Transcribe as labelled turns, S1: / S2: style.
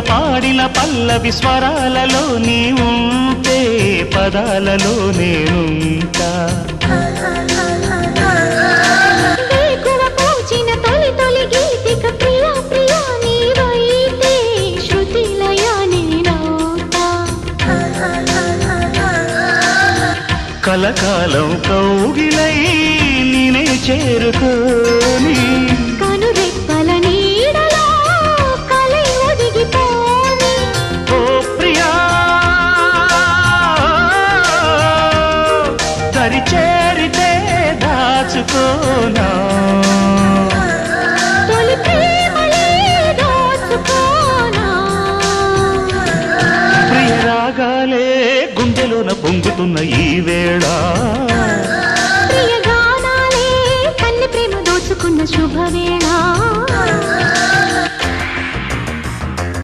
S1: పాడిన పల్లవి స్వరాలలో నీ ఉంటే పదాలలో నేనుంటా కలకాలం కౌగిలై నేనే చేరుకోని
S2: కనురెప్పల నీడలో కలై ఒదిగిపోని
S1: ఓ ప్రియా దరి చేరితే దాచుకోనా
S2: తొలి ప్రేమలే దోచుకోనా
S1: ప్రియ రాగాలే గుండెలోన పొంగుతున్న ఈ వేళ
S2: ప్రియ గానాలే కన్నె ప్రేమ దోచుకున్న శుభవేళ